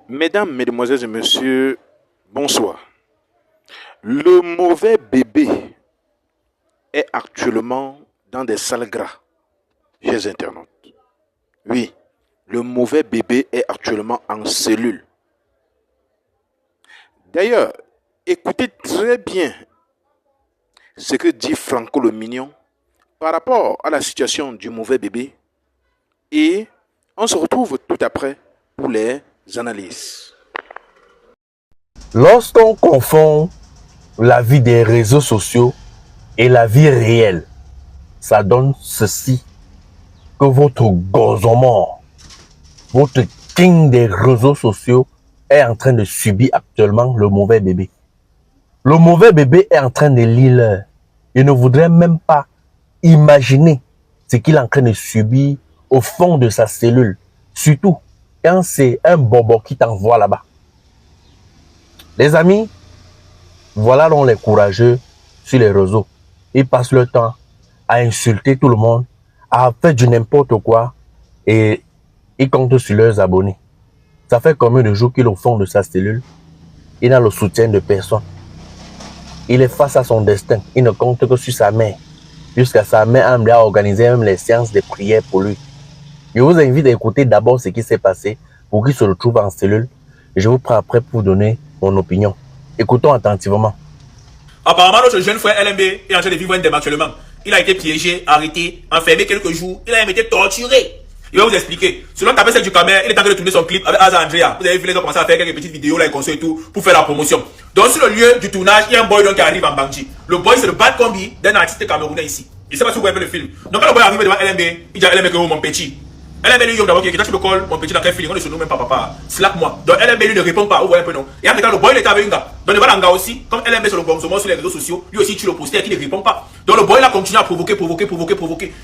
Mesdames, Mesdemoiselles et Messieurs, bonsoir. Le mauvais bébé est actuellement dans des salles gras, chers internautes. Oui, le mauvais bébé est actuellement en cellule. D'ailleurs, écoutez très bien ce que dit Franco le Mignon par rapport à la situation du mauvais bébé et on se retrouve tout après pour les analyses. Lorsqu'on confond la vie des réseaux sociaux et la vie réelle, ça donne ceci, que votre gozomore, votre king des réseaux sociaux est en train de subir actuellement le mauvais bébé. Le mauvais bébé est en train de lire. Il ne voudrait même pas imaginer ce qu'il est en train de subir au fond de sa cellule. Surtout quand c'est un bobo qui t'envoie là-bas. Les amis, voilà donc les courageux sur les réseaux. Ils passent leur temps à insulter tout le monde, à faire du n'importe quoi et ils comptent sur leurs abonnés. Ça fait combien de jours qu'il est au fond de sa cellule? Il n'a le soutien de personne. Il est face à son destin. Il ne compte que sur sa mère. Jusqu'à sa mère lui a organisé même les séances de prière pour lui. Je vous invite à écouter d'abord ce qui s'est passé pour qu'il se retrouve en cellule. Je vous prends après pour donner mon opinion. Écoutons attentivement. Apparemment, notre jeune frère LMB est en train de vivre un drame actuellement. Il a été piégé, arrêté, enfermé quelques jours. Il a même été torturé. Il va vous expliquer. Selon Tapé celle du Camer, il est en train de tourner son clip avec Aza Andrea. Vous avez vu, les gens commencé à faire quelques petites vidéos là, et console et tout, pour faire la promotion. Donc, sur le lieu du tournage, il y a un boy donc, qui arrive en Bangui. Le boy, c'est le bad combi d'un artiste camerounais ici. Je ne sais pas si vous voyez le film. Donc, quand le boy arrive devant LMB, il dit à LMB que mon petit. LMB lui, d'abord, qui tu me colles, mon petit, dans quel film, on ne se nomme même pas papa. Slack moi. Donc, LMB lui ne répond pas, vous voyez un peu non. Et après, quand le boy il était avec un gars. Donc, devant l'anga aussi, comme LMB sur le bon sur les réseaux sociaux, lui aussi, tu le postais et qui ne répond pas. Donc, le boy là continue à provoquer.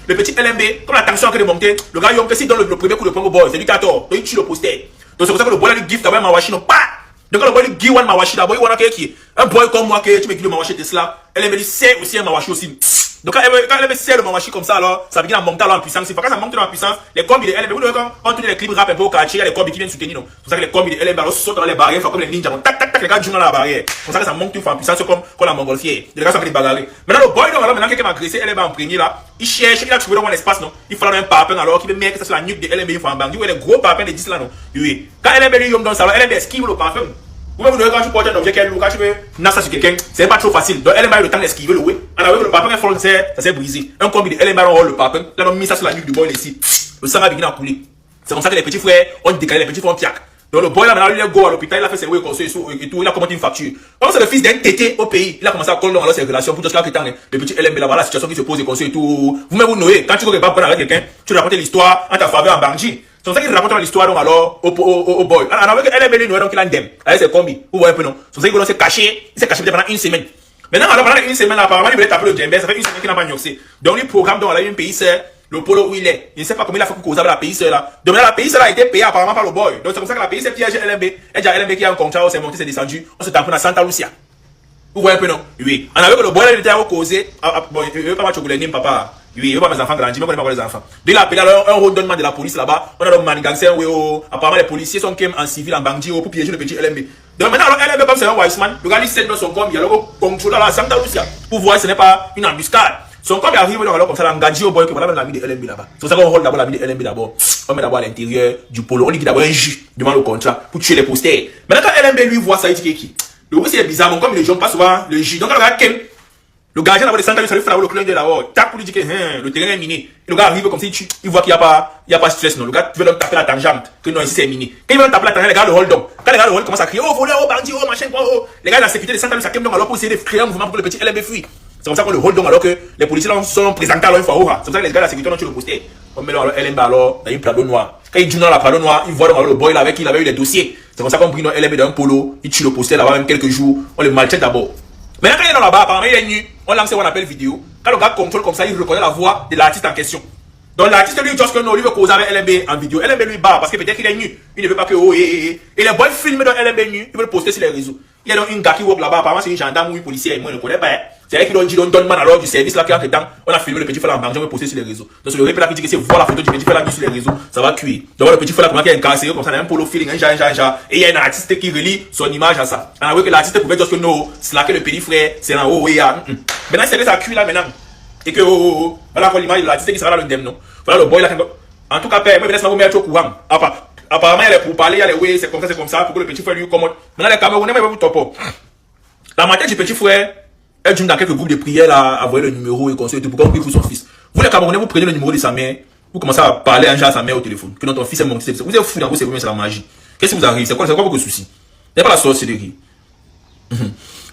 Le petit LMB, comme la tension a monté, le gars, il si dans le premier coup de poing au boy, c'est lui qui a tort. Donc, il tue le poster. Donc, c'est pour ça que le boy là lui gift avec Mawashi, non pas. Donc, quand le boy lui give one Mawashi, d'abord, il voit qui un boy comme moi, tu me dis le Mawashi Tesla, LMB lui c'est aussi un Mawashi aussi. Donc quand elle sert le mawashi comme ça, alors ça vient à monter en puissance. C'est pas quand ça monte en puissance, les combis de LMB, vous voyez quand on tourne les clips rap un peu au quartier, il y a les combis qui viennent soutenir. C'est pour ça que les combis de LMB alors sautent dans les barrières, comme les ninjas, tac tac tac, les gars jouent dans la barrière. C'est pour ça que ça monte en puissance comme la montgolfière. Les gars sont fait des bagarres. Maintenant le boy, donc alors maintenant quelqu'un m'a agressé, LMB en premier là, il cherche, il a trouvé dans un espace non, il faut un papin alors qui veut mettre ça sur la nuque de LMB, il faut en bang. Vous voyez les gros papins de 10 là non. Oui. Quand LMB lui dans le salon, LMB esquive le parfum. Vous voyez, quand tu portes un objet, quand tu veux nasser sur quelqu'un, c'est pas trop facile. Donc, elle a eu le temps d'esquiver le way. Alors, le papin est fort, ça s'est brisé. Un combi de elle a le papin. Là, on a mis ça sur la nuque du boy ici. Le sang a begin à couler. C'est comme ça que les petits frères ont décalé, les petits frères ont piac. Donc, le boy là, maintenant, il est go à l'hôpital, il a fait ses way conseils et tout, il a commenté une facture. Comme c'est le fils d'un tété au pays, il a commencé à coller dans ses relations pour tout ce qu'il a le petit LMB là, voilà la situation qui se pose et conseils et tout. Vous-même, vous noez, quand tu veux pas prendre avec quelqu'un, tu racontes l'histoire en ta faveur en Bangui. C'est pour ça qu'il raconte l'histoire donc alors au boy. Alors avec elle est venue donc il a un dem. Avec ses combis. Vous voyez un peu non. C'est pour ça qu'il s'est caché. Il s'est caché pendant une semaine. Maintenant alors pendant une semaine là, apparemment il voulait taper le djembé. Ça fait une semaine qu'il n'a pas gnoxé. Donc il programme donc là une pays c'est le polo où il est. Il ne sait pas comment il a fait pour causer avec la pays là. Donc là la pays là a été payée apparemment par le boy. Donc c'est comme ça que la pays c'est piégé LMB. Et déjà LMB qui a un contrat, c'est monté, c'est descendu. On se tape dans Santa Lucia. Vous voyez un peu non. Oui. On avait que le boy là il était à causer. Bon il veut pas matcher les names papa. Oui, il veut pas mes enfants grandir, mais on connaît pas les enfants. Dès la appelé un redonnement de la police là-bas, on a le manigancien, apparemment les policiers sont quand même en civil en Bangui pour piéger le petit LMB. Donc maintenant, alors LMB comme c'est un Weissman, le gars il sait dans son corps, il y a le contrôle à Santa Lucia pour voir si ce n'est pas une embuscade. Son corps arrive donc alors comme ça, l'engagé au boy que voilà l'ami de LMB là-bas. C'est pour ça qu'on rôle d'abord l'ami de LMB d'abord. On met d'abord à l'intérieur du polo, on dit d'abord un jus devant le contrat pour tuer les posters. Maintenant quand LMB lui voit ça, il dit qui? Le gars c'est bizarre, comme les gens passent souvent le jus. Donc le gars le gardien d'abord de Santa Lucia, il fait le clin d'œil là-haut. Tac pour lui dire que le terrain est miné. Et le gars arrive comme si il voit qu'il n'y a pas de stress. Non. Le gars veut leur taper la tangente. Que non, ici c'est miné. Quand il veut taper la tangente, les gars le hold donc. Quand les gars le hold commencent à crier, oh voleur, oh bandit, oh machin, quoi, oh. Les gars de la sécurité de Santa Lucia donc alors pour essayer de créer un mouvement pour que le petit LMB fuit. C'est comme ça qu'on le hold donc alors que les policiers sont présentés alors une fois au rat. C'est comme ça que les gars de la sécurité ont tué le poster. On met alors LMB alors dans une plado noire. Quand il joue dans la plado noire, il voit donc alors le boy là avec qui il avait eu les dossiers. C'est comme ça qu'on prit notre LMB dans un polo, il tue le poster là-bas même quelques jours, on le maltraite d'abord. Mais quand il est dans là-bas, apparemment il est nu, on lance ce qu'on appelle vidéo. Quand le gars contrôle comme ça, il reconnaît la voix de l'artiste en question. Donc l'artiste lui, juste que non, lui veut causer avec LMB en vidéo. LMB lui bat parce que peut-être qu'il est nu. Il ne veut pas que oh et les boys filment dans LMB nu, ils veulent le poster sur les réseaux. Il y a donc une gars qui walk là-bas, apparemment c'est une gendarme ou une policière, moi je ne connais pas. C'est elle qui donne man alors du service là qui entre temps. On a filmé le petit frère en banque, on va poster sur les réseaux. Donc c'est le répète là qui dit que c'est voir la photo du petit frère là sur les réseaux, ça va cuire. Donc le petit frère là qui est incarcéré comme ça, il a un polo feeling, un genre. Et il y a un artiste qui relie son image à ça. On a vu que l'artiste pouvait dire que non, slacker le petit frère, c'est en haut, Maintenant c'est ça cuit là maintenant. Et que voilà l'image de l'artiste qui sera là le dem non. Voilà le boy là. En tout cas, père, moi je laisse ma mettre au courant. Apparemment, il est pour parler, il y a les oui, c'est comme ça, pour que le petit frère lui commande. Maintenant, les Camerounais, vous top. La moitié du petit frère, elle dit dans quelques groupes de prière à envoyer le numéro et conseiller pour qu'on prie pour son fils. Vous, les Camerounais, vous prenez le numéro de sa mère, vous commencez à parler un jour à sa mère au téléphone. Que ton fils est mon fils. Vous êtes fou dans vos cerveaux, c'est la magie. Qu'est-ce qui vous arrive? C'est quoi votre souci? C'est pas la sorcellerie.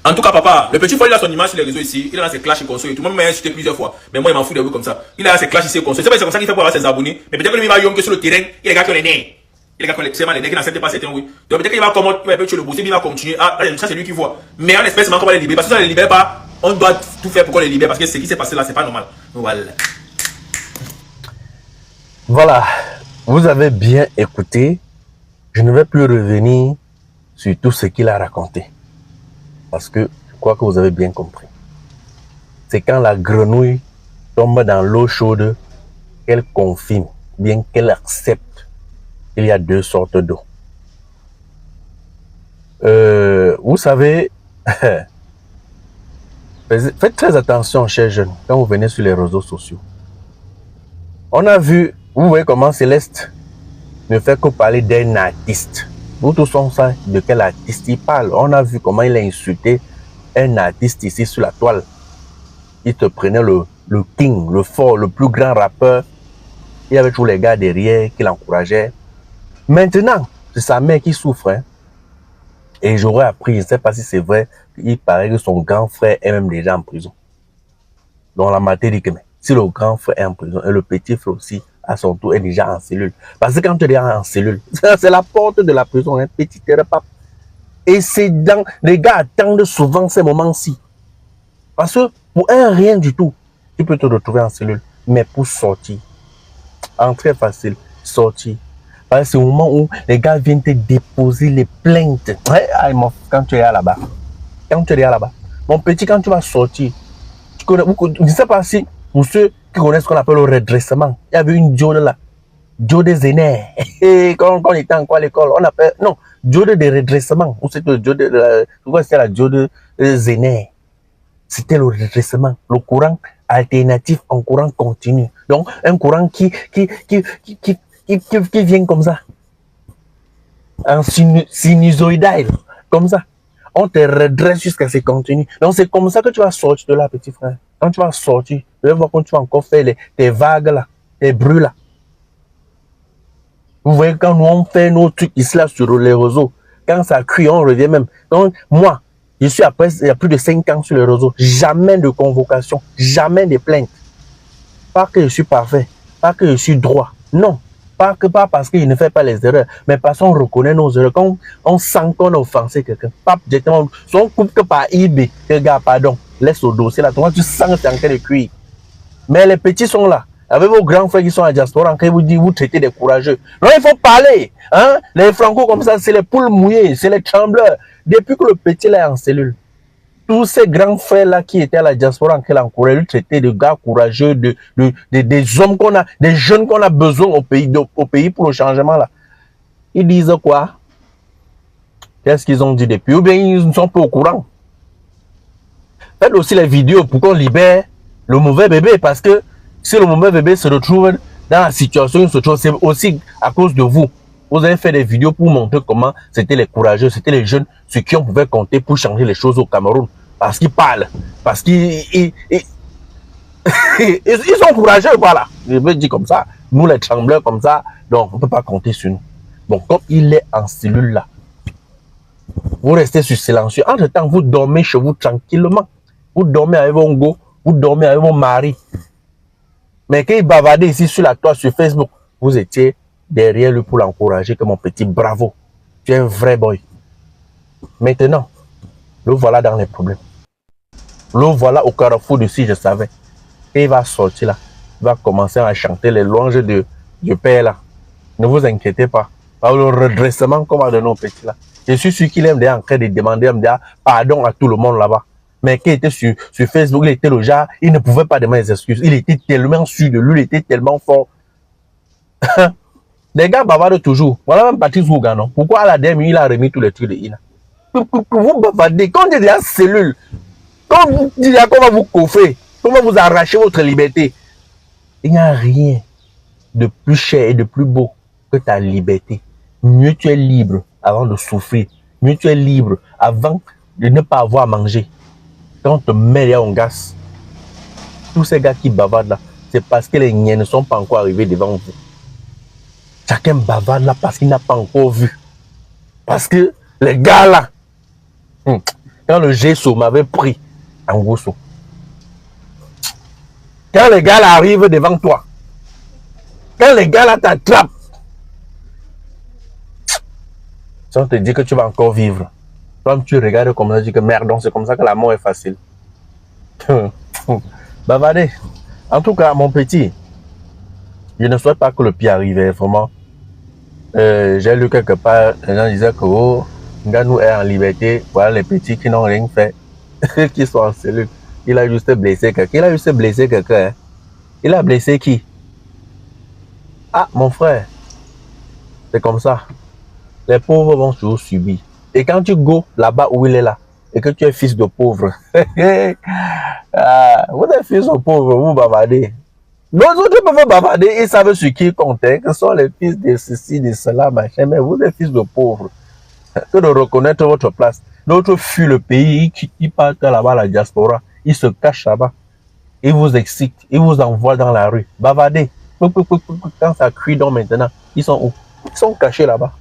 En tout cas, papa, le petit frère, il a son image sur les réseaux ici, il a ses clashs et conseils. Tout le monde m'a insulté plusieurs fois. Mais moi, il m'en fout de vous comme ça. Il a ses clashs ici et conseils. C'est pas comme ça qu'il fait pour avoir ses abonnés. Mais peut-être que lui, il va que sur le terrain, il est gars qui ont les nez. Il est gars qui ont les nez, qui n'acceptent pas certains, oui. Donc peut-être qu'il va comment, il va tuer le boss, il va continuer. Ah, ça, c'est lui qui voit. Mais en espèce, comment les libérer? Parce que si on les libère pas, on doit tout faire pour qu'on les libère. Parce que ce qui s'est passé là, c'est pas normal. Voilà. Voilà. Vous avez bien écouté. Je ne vais plus revenir sur tout ce qu'il a raconté. Parce que je crois que vous avez bien compris. C'est quand la grenouille tombe dans l'eau chaude qu'elle confirme, bien qu'elle accepte qu'il y a deux sortes d'eau. Vous savez, faites très attention, chers jeunes, quand vous venez sur les réseaux sociaux. On a vu, vous voyez comment Céleste ne fait que parler d'un artiste. Vous tous on sait de quel artiste il parle. On a vu comment il a insulté un artiste ici sur la toile. Il te prenait le king, le fort, le plus grand rappeur. Il y avait tous les gars derrière qui l'encourageaient. Maintenant, c'est sa mère qui souffre. Hein. Et j'aurais appris, je ne sais pas si c'est vrai, il paraît que son grand frère est même déjà en prison. Donc la maté dit que si le grand frère est en prison et le petit frère aussi, à son tour, est déjà en cellule. Parce que quand tu es déjà en cellule, c'est la porte de la prison, un petit repas. Et c'est dans, les gars attendent souvent ces moments-ci. Parce que pour un rien du tout, tu peux te retrouver en cellule. Mais pour sortir, entrer facile, sortir. Parce que c'est au moment où les gars viennent te déposer les plaintes. Quand tu es là-bas. Quand tu es là-bas. Mon petit, quand tu vas sortir, tu connais, je ne sais pas si, pour ceux qui connaissent ce qu'on appelle le redressement, il y avait une diode là. Diode Zéné. Quand on était encore à l'école, on appelle, non, diode de redressement. Ou c'était le diode, c'était la diode Zéné. C'était le redressement, le courant alternatif en courant continu. Donc, un courant qui vient comme ça. En sinusoïdal, comme ça. On te redresse jusqu'à ce continu. Donc, c'est comme ça que tu vas sortir de là, petit frère. Quand tu vas sortir, tu vas voir quand tu vas encore faire tes vagues là, tes bruits là. Vous voyez, quand nous on fait nos trucs ici là sur les réseaux, quand ça cuit, on revient même. Donc, moi, je suis après, il y a plus de 5 ans sur les réseaux. Jamais de convocation, jamais de plainte. Pas que je suis parfait, pas que je suis droit. Non, pas parce qu'il ne fait pas les erreurs, mais parce qu'on reconnaît nos erreurs. Quand on sent qu'on a offensé quelqu'un, pas directement, si on coupe que par eBay, que gars, pardon, laisse au dossier là, toi tu sens que c'est en train de cuire. Mais les petits sont là. Avec vos grands frères qui sont à diaspora, quand ils vous disent, vous traitez des courageux. Non, il faut parler. Hein? Les Franco comme ça, c'est les poules mouillées, c'est les trembleurs. Depuis que le petit là est en cellule, tous ces grands frères là qui étaient à la diaspora, qui l'encourageaient, lui traitaient de gars courageux, des hommes qu'on a, des jeunes qu'on a besoin au pays pour le changement là. Ils disent quoi? Qu'est-ce qu'ils ont dit depuis? Ou bien ils ne sont pas au courant. Faites aussi les vidéos pour qu'on libère le mauvais bébé, parce que si le mauvais bébé se retrouve dans la situation où il se trouve, c'est aussi à cause de vous. Vous avez fait des vidéos pour montrer comment c'était les courageux, c'était les jeunes sur qui on pouvait compter pour changer les choses au Cameroun. Parce qu'ils parlent, parce qu'ils ils sont courageux, voilà. Je veux dire comme ça, nous les trembleurs comme ça, donc on ne peut pas compter sur nous. Donc comme il est en cellule là, vous restez sur silencieux. Entre-temps, vous dormez chez vous tranquillement. Vous dormez avec vos go, vous dormez avec vos maris. Mais quand il bavardait ici sur la toile, sur Facebook, vous étiez derrière lui pour l'encourager que mon petit bravo. Tu es un vrai boy. Maintenant, le voilà dans les problèmes. Le voilà au carrefour de si je savais. Et il va sortir là. Il va commencer à chanter les louanges de Père là. Ne vous inquiétez pas. Par le redressement qu'on va donner au petit là. Je suis sûr qu'il est en train de demander pardon à tout le monde là-bas. Mais qui était sur Facebook, il était le genre, il ne pouvait pas demander des excuses. Il était tellement sûr de lui, il était tellement fort. Les gars bavardent toujours. Voilà même Patrice Gouga, non? Pourquoi à la DM, il a remis tous les trucs de Ina? Vous bavardez. Quand il y a des cellules, quand vous dites qu'on va vous coffrer, comment vous arracher votre liberté, il n'y a rien de plus cher et de plus beau que ta liberté. Mieux tu es libre avant de souffrir. Mieux tu es libre avant de ne pas avoir à manger. Quand on te met en gaz, tous ces gars qui bavardent là, c'est parce que les niais ne sont pas encore arrivés devant vous. Chacun bavarde là parce qu'il n'a pas encore vu. Parce que les gars là, quand le Gesso m'avait pris en Gosso, quand les gars là arrivent devant toi, quand les gars là t'attrapent, si on te dit que tu vas encore vivre, toi tu regardes comme ça, tu dis que merde, donc c'est comme ça que la mort est facile. Bavardez. En tout cas, mon petit, je ne souhaite pas que le pire arrive, vraiment. J'ai lu quelque part, les gens disaient que oh, Nganou est en liberté, voilà les petits qui n'ont rien fait, qui sont en cellule. Il a juste blessé quelqu'un. Il a juste blessé quelqu'un. Hein. Il a blessé qui? Ah, mon frère, c'est comme ça. Les pauvres vont toujours subir. Et quand tu go là-bas où il est là, et que tu es fils de pauvre, vous êtes fils de pauvre, vous bavardez. Nos autres peuvent bavarder, ils savent sur qui ils comptent, hein, que sont les fils de ceci, de cela, machin, mais vous êtes fils de pauvres. Que de reconnaître votre place. D'autres fuient le pays, ils partent là-bas à la diaspora, ils se cachent là-bas, ils vous excitent, ils vous envoient dans la rue, bavardez. Quand ça crie donc maintenant, ils sont où? Ils sont cachés là-bas.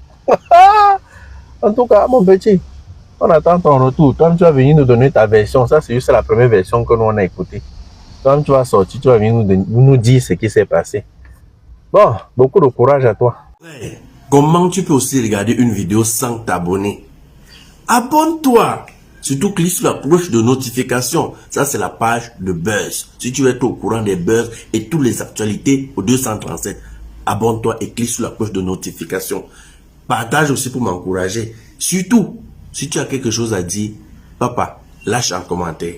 En tout cas, mon petit, on attend ton retour. Toi, tu vas venir nous donner ta version. Ça, c'est juste la première version que nous on a écoutée. Quand tu vas sortir, tu vas venir nous dire ce qui s'est passé. Bon, beaucoup de courage à toi. Ouais. Comment tu peux aussi regarder une vidéo sans t'abonner? Abonne-toi! Surtout clique sur la cloche de notification. Ça, c'est la page de Buzz. Si tu veux être au courant des buzz et toutes les actualités au 237, abonne-toi et clique sur la cloche de notification. Partage aussi pour m'encourager. Surtout, si tu as quelque chose à dire, papa, lâche un commentaire.